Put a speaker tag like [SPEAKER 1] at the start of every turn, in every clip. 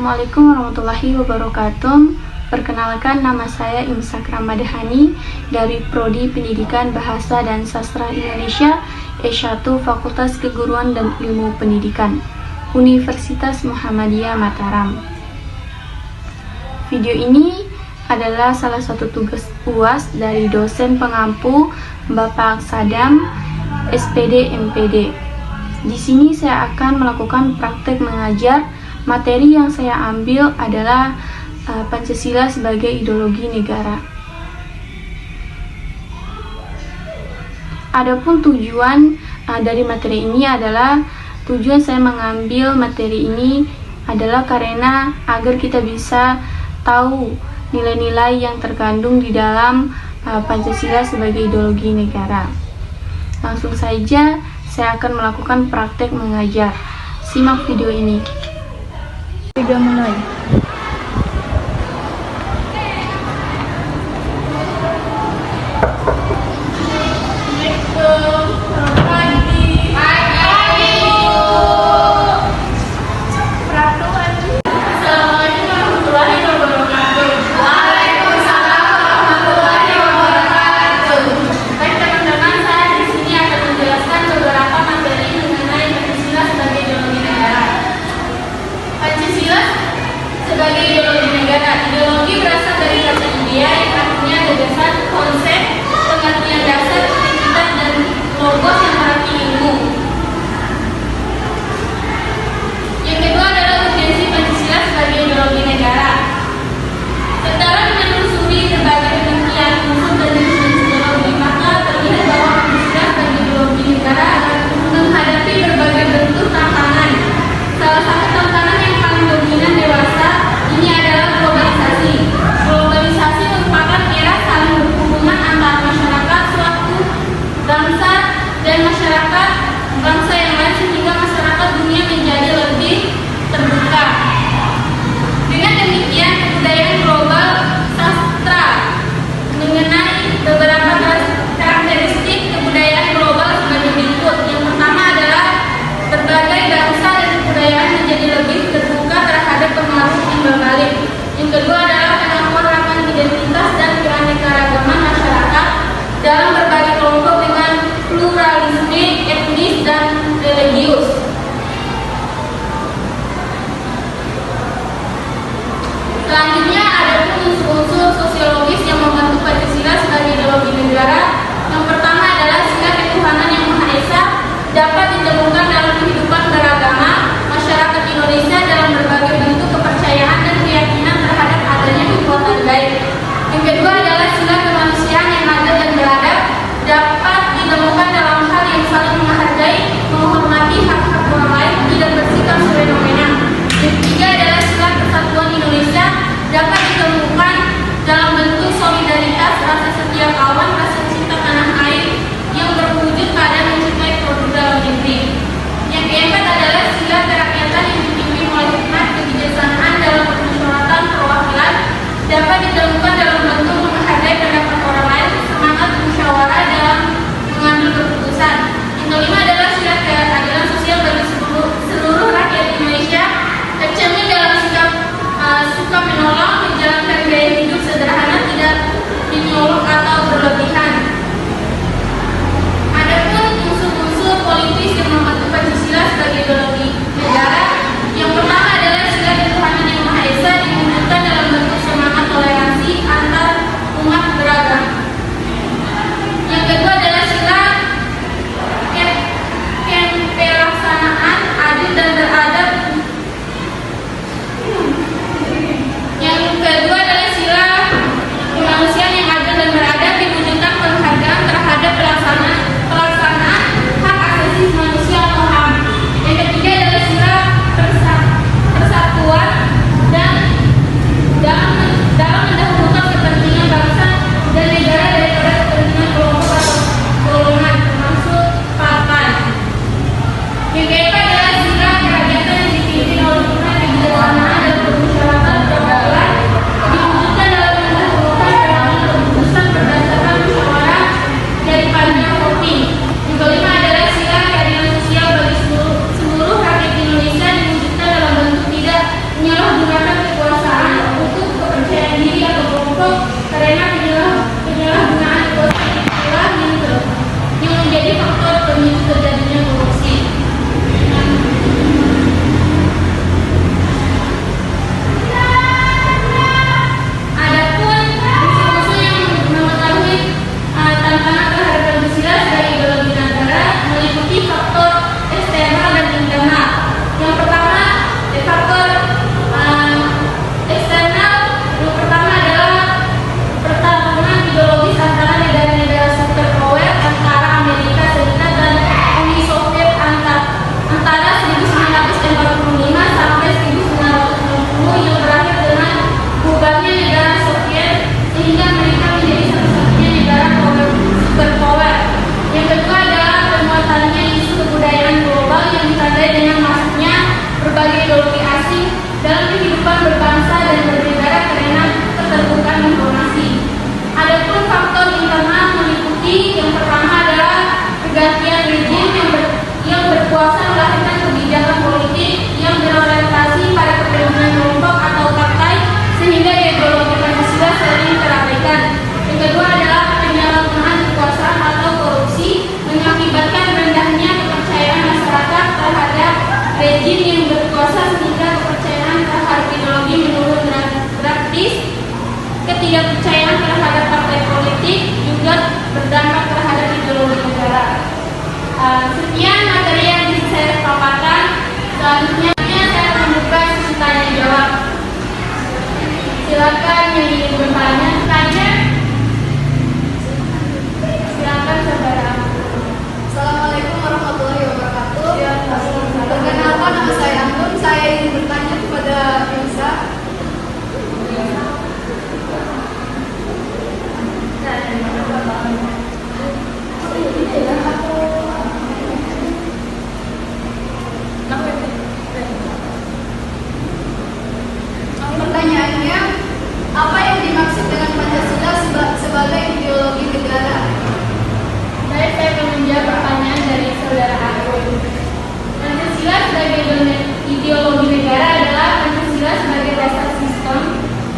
[SPEAKER 1] Assalamualaikum warahmatullahi wabarakatuh. Perkenalkan, nama saya Imsak Ramadhani dari Prodi Pendidikan Bahasa dan Sastra Indonesia S1 Fakultas Keguruan dan Ilmu Pendidikan Universitas Muhammadiyah Mataram. Video ini adalah salah satu tugas UAS dari dosen pengampu Bapak Sadam, SPD MPD. Di sini saya akan melakukan praktek mengajar. Materi yang saya ambil adalah Pancasila sebagai ideologi negara. Adapun tujuan dari materi ini adalah tujuan saya mengambil materi ini adalah karena agar kita bisa tahu nilai-nilai yang terkandung di dalam Pancasila sebagai ideologi negara. Langsung saja saya akan melakukan praktek mengajar. Simak video ini. Sudah mulai. berdampak terhadap ideologi negara. Sekian materi yang bisa saya paparkan. Selanjutnya saya akan membuka sesi tanya jawab. Silakan yang ingin bertanya. Silakan saudara.
[SPEAKER 2] Assalamualaikum warahmatullahi wabarakatuh. Perkenalkan, nama saya Anggun. Saya ingin bertanya kepada Elsa. Pertanyaannya, apa yang dimaksud dengan Pancasila sebagai ideologi negara?
[SPEAKER 1] Baik, saya akan menjawab pertanyaan dari saudara Anggun. Pancasila sebagai ideologi negara adalah Pancasila sebagai dasar sistem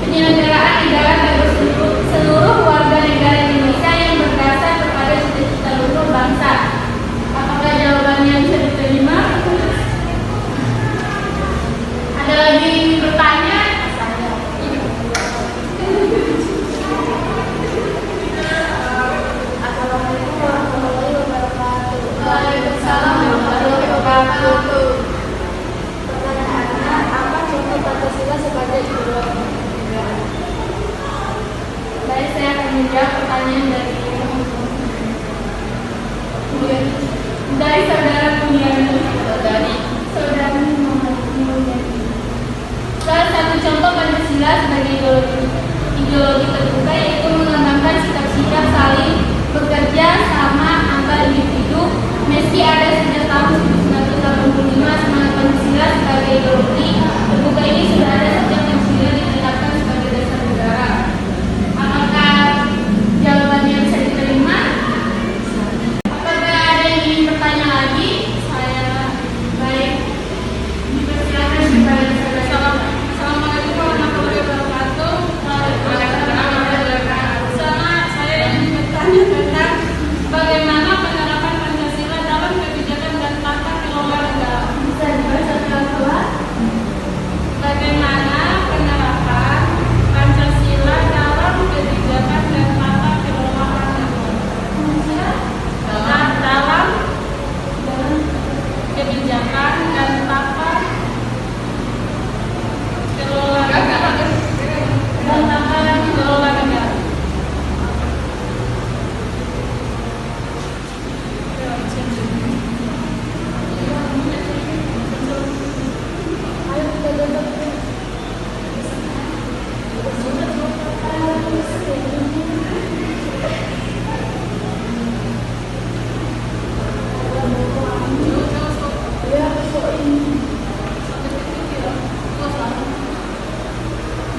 [SPEAKER 1] penyelenggaraan negara bagi seluruh warga negara Indonesia yang berdasar kepada cita-cita luhur bangsa. Apakah jawabannya bisa diterima? Ada lagi yang ingin bertanya?
[SPEAKER 2] Assalamualaikum warahmatullahi wabarakatuh. Waalaikumsalam warahmatullahi wabarakatuh. Pertanyaannya, apa contoh Pancasila sebagai ideologi negara?
[SPEAKER 1] Baik, saya akan menjawab pertanyaan dari saudara Punyani. Salah satu contoh Pancasila sebagai ideologi terbuka yaitu mengembangkan sikap-sikap saling bekerja sama antar individu. Meski ada sejak tahun 1985 semangat Pancasila sebagai ideologi terbuka ini sudah ada sejak Pancasila ditetapkan sebagai dasar negara. Apakah jawabannya bisa diterima? Apakah ada yang ingin bertanya lagi? Baik, dipersilakan kepada saudara.
[SPEAKER 3] Assalamualaikum warahmatullahi wabarakatuh. Saya ingin bertanya tentang bagaimana penerapan Pancasila dalam kebijakan dan tata kelola negara.
[SPEAKER 1] Bisa dibaca pelan-pelan?
[SPEAKER 3] Bagaimana penerapan Pancasila dalam kebijakan dan tata kelola negara? Dalam kebijakan dan tata kelola negara.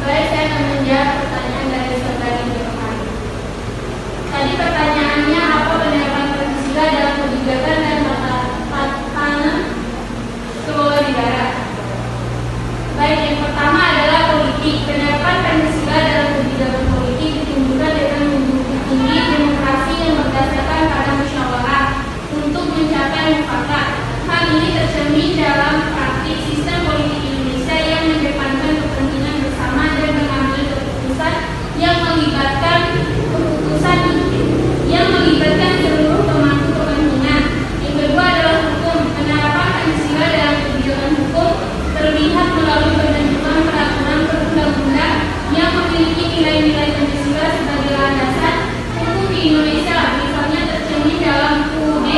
[SPEAKER 1] Baik, saya akan menjawab pertanyaan dari saudari Johan. Tadi pertanyaannya, apa penerapan Pancasila dalam kebijakan dan tata kelola negara? Baik, yang pertama adalah politik. Penerapan Pancasila dalam kebijakan politik ditunjukkan dengan menjunjung tinggi demokrasi yang berdasarkan pada musyawarah untuk mencapai mufakat. Hal ini tercermin dalam praktik sistem politik Indonesia yang mengedepankan kepentingan bersama dan mengambil keputusan yang melibatkan seluruh pemangku kepentingan. Yang kedua adalah hukum. Penerapan Pancasila dalam kebijakan hukum terlihat melalui pembentukan peraturan perundang-undang yang memiliki nilai-nilai Pancasila sebagai landasan hukum di Indonesia. Misalnya tercermin dalam UUD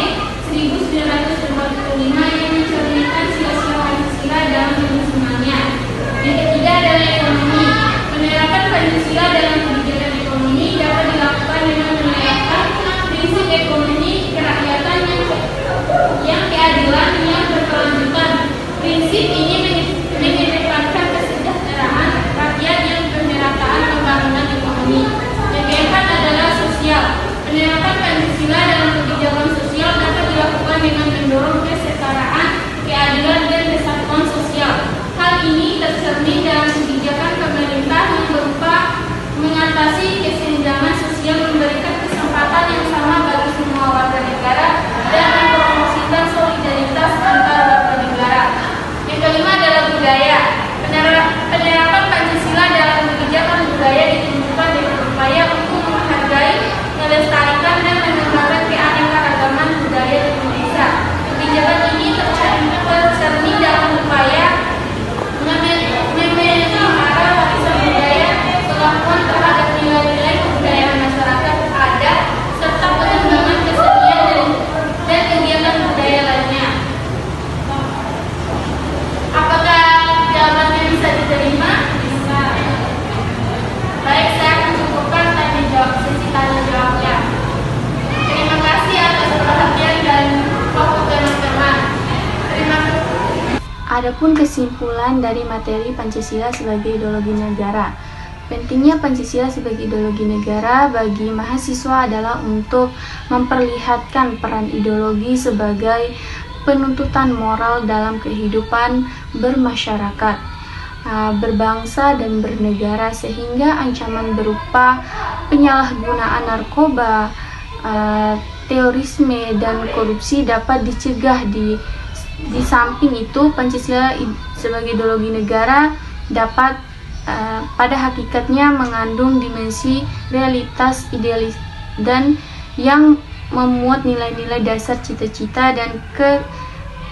[SPEAKER 1] 1945 yang mencerminkan sila-sila Pancasila dalam penyusunannya. Yang ketiga adalah ekonomi. Penerapan Pancasila dalam kebijakan ekonomi dapat dilakukan dengan menerapkan prinsip ekonomi kerakyatan yang keadilan yang berkelanjutan. Prinsip ini mengedepankan kesejahteraan rakyat yang pemerataan pembangunan ekonomi. Yang keempat adalah sosial. Penerapan Pancasila dalam kebijakan sosial dapat dilakukan dengan mendorong kesetaraan, keadilan, dan kesatuan sosial. Hal ini tercermin dalam kebijakan pemerintah yang berupa mengatasi kesenjangan sosial, memberikan kesempatan yang sama bagi semua warga negara, dan mempromosikan solidaritas antar warga negara. Yang kelima adalah budaya. Penerapan Pancasila dalam kebijakan budaya ditunjukkan dengan upaya untuk menghargai, melestarikan, dan Adapun kesimpulan dari materi Pancasila sebagai ideologi negara. Pentingnya Pancasila sebagai ideologi negara bagi mahasiswa adalah untuk memperlihatkan peran ideologi sebagai penuntutan moral dalam kehidupan bermasyarakat, berbangsa dan bernegara, sehingga ancaman berupa penyalahgunaan narkoba, terorisme dan korupsi dapat dicegah. Di samping itu, Pancasila sebagai ideologi negara dapat pada hakikatnya mengandung dimensi realitas idealis dan yang memuat nilai-nilai dasar cita-cita dan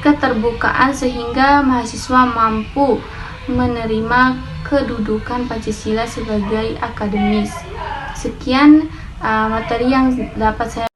[SPEAKER 1] keterbukaan sehingga mahasiswa mampu menerima kedudukan Pancasila sebagai akademis. Sekian materi yang dapat saya